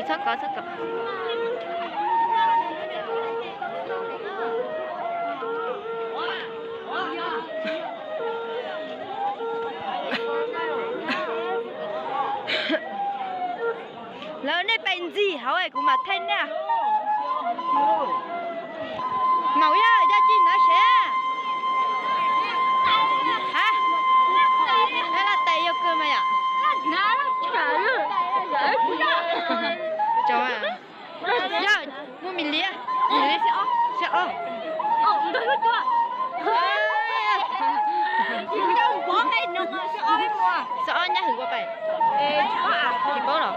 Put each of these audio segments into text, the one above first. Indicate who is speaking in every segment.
Speaker 1: sắp có. Lớn đây bệnh gì hả ấy cũng mà thân nè. Màu ya ra chi nó sẽ. Hả? Đây là tay vô cơ mà ạ. Chào à. Ya, mua mình lia. Mình lia sẽ ó.
Speaker 2: Tôi hút chưa? Đâu có cái nó sẽ ó hết mua.
Speaker 1: Sẽ ó nhá thử qua bài.
Speaker 2: Ê, có à?
Speaker 1: Thì có rồi.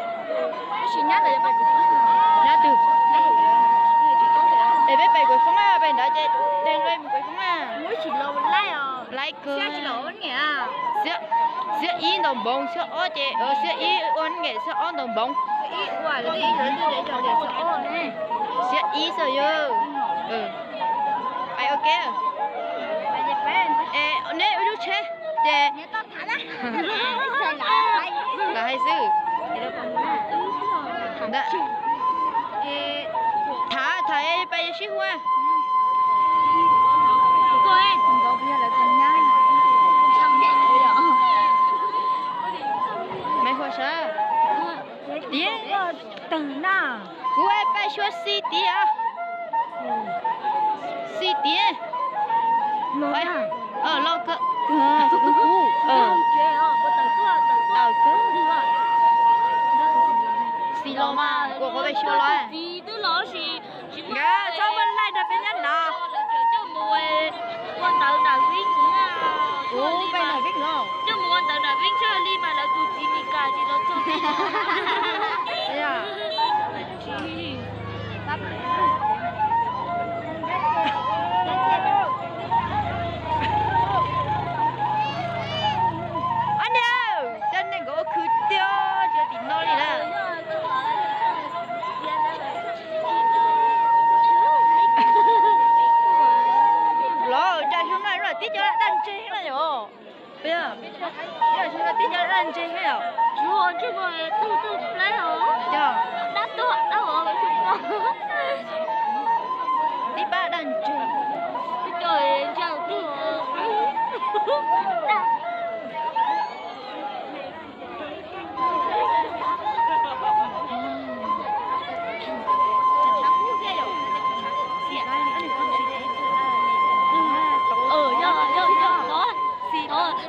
Speaker 2: Chỉ nhát là bài của
Speaker 1: Nhá từ. Để biết bài của Phong à, bài đã chơi đen lên của Phong à.
Speaker 2: Mỗi chỉ lâu lại à.
Speaker 1: Lại cơ.
Speaker 2: Sẽ chỉ lâu vẫn nghe à.
Speaker 1: Sẽ ý đồng bông sẽ ó chơi sẽ ý ôn nghệ sẽ ó đồng bông.
Speaker 2: Ý quả là ý lớn như để cho để sẽ ó này.
Speaker 1: Sẽ ý sao yo. Ai ok.
Speaker 2: Bài đẹp bên.
Speaker 1: Ê, nè ôi chú chế. Để
Speaker 2: Nhớ tao thả đấy. Sai lại.
Speaker 1: là hay sư. Đã. Thả em bay xíu qua.
Speaker 2: Tôi đâu bây giờ là thành nhá. Chẳng nhẹ rồi.
Speaker 1: Mày hoa sao? Đi.
Speaker 2: Từ nào?
Speaker 1: Cô ấy bay xuống xí tí à? Xí tí.
Speaker 2: Lôi à?
Speaker 1: Lo cơ.
Speaker 2: Tao cứ.
Speaker 1: Xí lo mà, cô có bay xuống lo.
Speaker 2: Vì tôi lo gì?
Speaker 1: Gà, sao mình lại đập bên nhắn nào?
Speaker 2: Con tàu đảo vinh nha.
Speaker 1: Ủa, bên này biết nữa.
Speaker 2: Chứ một con tàu đảo vinh chơi đi mà là tụi chị mình cả thì nó trông.
Speaker 1: Thế à? Anh ơi, chân này có khử tiêu cho tỉnh nó đi nè. Lo, cha chúng này rồi tí cho đã đăng chế là nhổ. Bây giờ chúng ta tí cho đã đăng chế hay không?
Speaker 2: Chúa chứ mà tôi lấy hả?
Speaker 1: Dạ.
Speaker 2: Đã tôi đã hả với chúng con.
Speaker 1: Tí ba đăng chế.
Speaker 2: Trời chào tôi.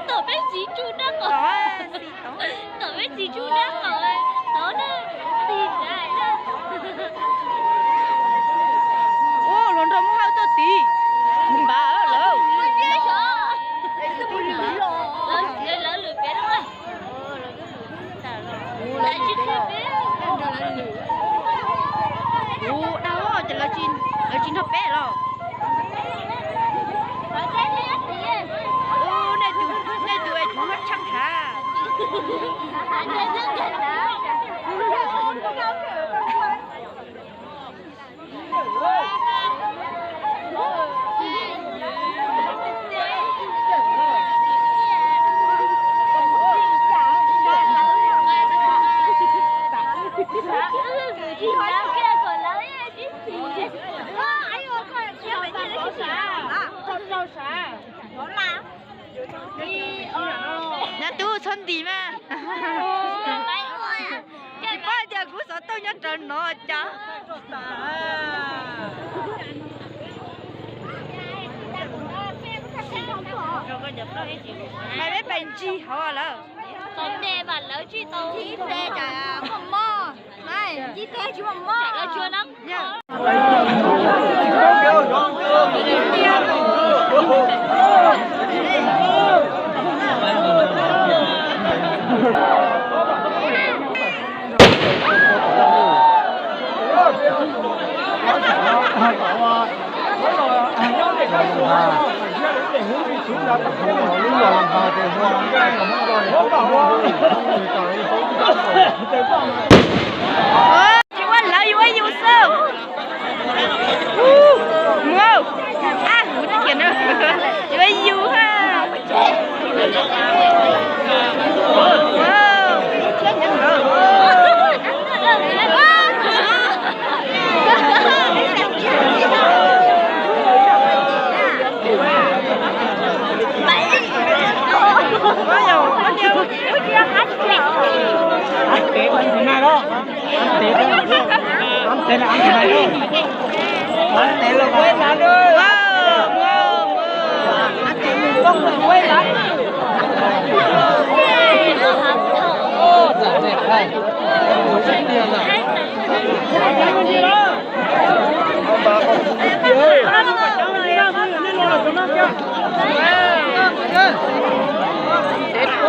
Speaker 2: Tớ biết gì chú đã rồi. Tớ biết gì chú đã rồi. Tớ đã tìm lại đó.
Speaker 1: Ô, lần rồi mua tao tí. Bà ở lâu.
Speaker 2: Tôi biết rồi. Tôi biết rồi. Lỡ lười bé đúng không? Lại chứ không biết.
Speaker 1: Ủa, đâu á, chỉ là chín hợp bé rồi. Này tụi em cũng hết trăng hả? Nhà tu xuân gì mà. Cái ba giờ cũng sợ tôi nhớ trần nó chả. Mày biết bệnh chi hả lỡ?
Speaker 2: Tóm đê mà lỡ chi tao. Chi tê chả không mò. Này, chi tê chú không mò. Chạy là chưa lắm.
Speaker 1: Chị quan lợi yêu ấy yêu sao? Wow. À, muốn nó kiện nữa. Yêu ấy yêu ha. Wow. Chết nhẫn rồi.
Speaker 3: Ăn này đó. Ăn tiền đó. Ăn tiền là ăn cái này đó. Ăn tiền là quên là ơi. Ăn tiền mình không phải quên lắm. Ô, dạ đẹp đây.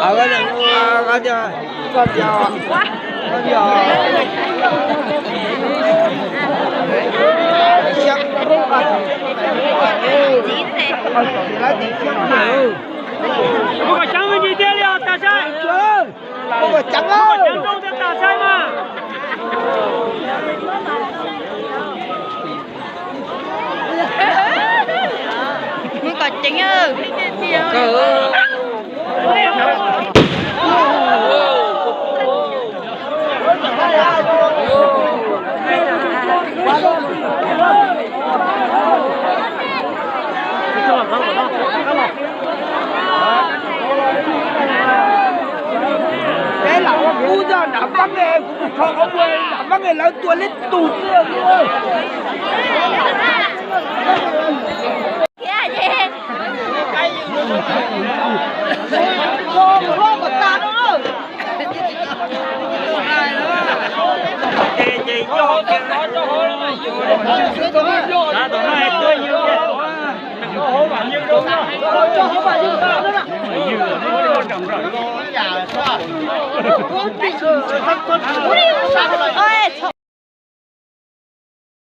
Speaker 3: Ở cái này con giò, con giò, con giò. Chắc rất là lá gì chắc nhiều.
Speaker 4: Không có trắng với gì thế liệu ta sai.
Speaker 3: Không có trắng đâu.
Speaker 4: Không có trắng đâu ta sai mà.
Speaker 1: Mới có trứng ư.
Speaker 3: Cái lão cú ra nắm bắt nghề không ông ơi, nắm bắt nghề lão tua lên tụt nữa ơi.
Speaker 1: Dạ gì?
Speaker 3: Không có ta đâu.
Speaker 4: Chị cho cái đó cho hối mà vô. Đã tụi nó hết tôi như vậy. Cho hối mà như đúng đó.
Speaker 3: Cho hối mà như đó đó.
Speaker 4: Như nó quan trọng rồi.
Speaker 3: Già sao?
Speaker 1: Ôi,